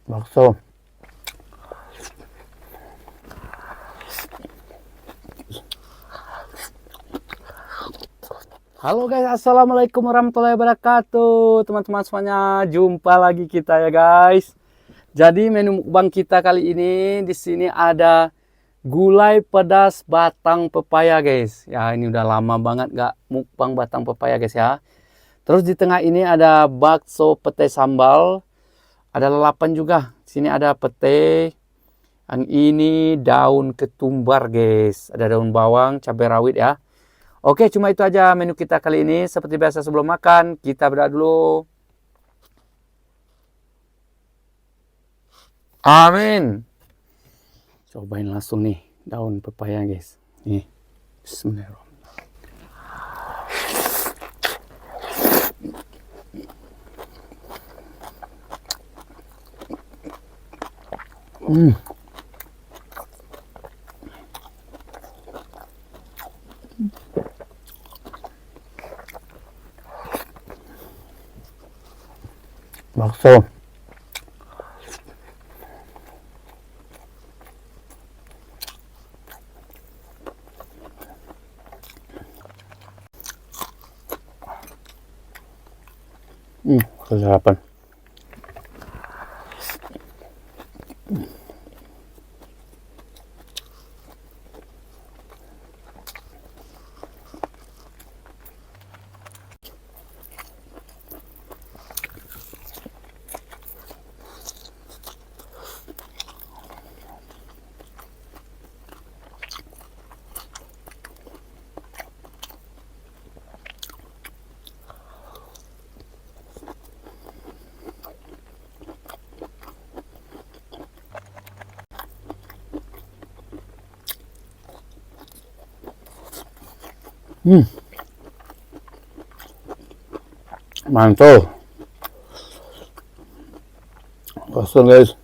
bakso. Halo guys, assalamualaikum warahmatullahi wabarakatuh, teman-teman semuanya. Jumpa lagi kita ya guys. Jadi menu mukbang kita kali ini di sini ada gulai pedas batang pepaya guys. Ya ini udah lama banget nggak mukbang batang pepaya guys ya. Terus di tengah ini ada bakso pete sambal, ada lalapan juga. Sini ada pete. Yang ini daun ketumbar guys. Ada daun bawang, cabai rawit ya. Oke, cuma itu aja menu kita kali ini. Seperti biasa sebelum makan, kita berdoa dulu. Amin. Cobain langsung nih daun pepaya guys. Nih, bismillahirrahmanirrahim. Bakso. Kelihatan. Mantul. Bakso guys.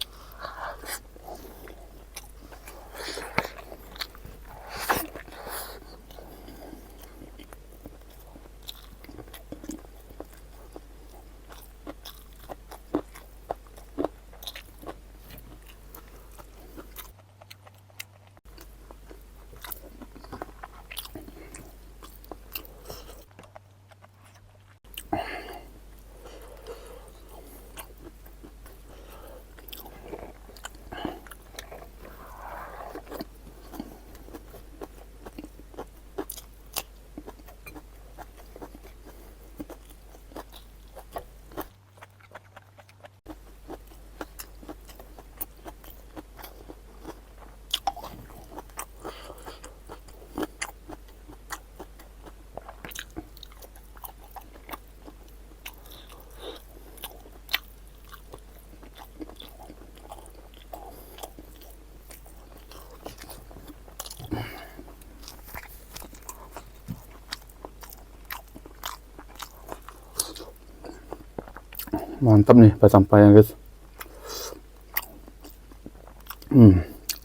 Mantap nih batang pepaya guys.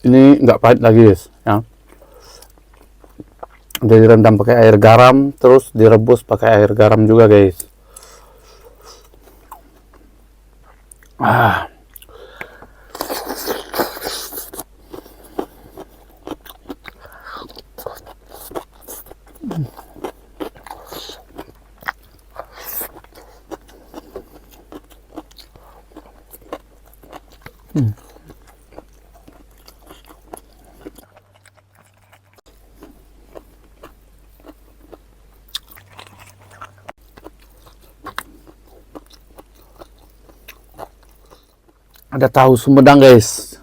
Ini nggak pahit lagi guys ya. Udah direndam pakai air garam, terus direbus pakai air garam juga guys. Ah. Ada tahu Sumedang guys.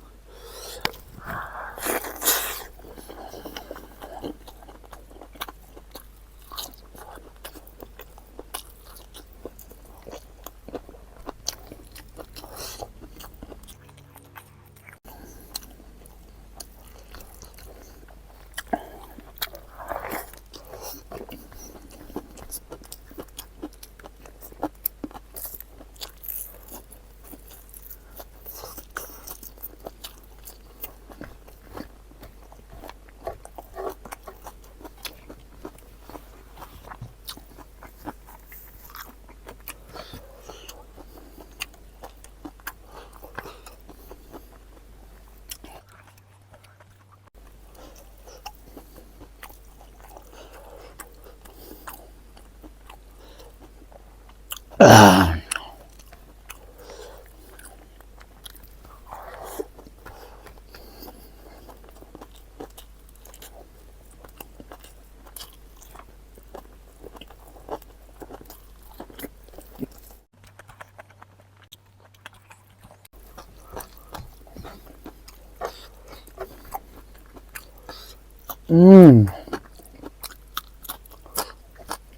Hmm.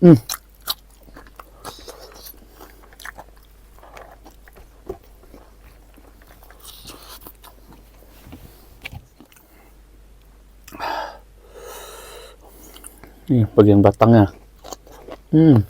Hmm. Nih bagian batangnya. Hmm.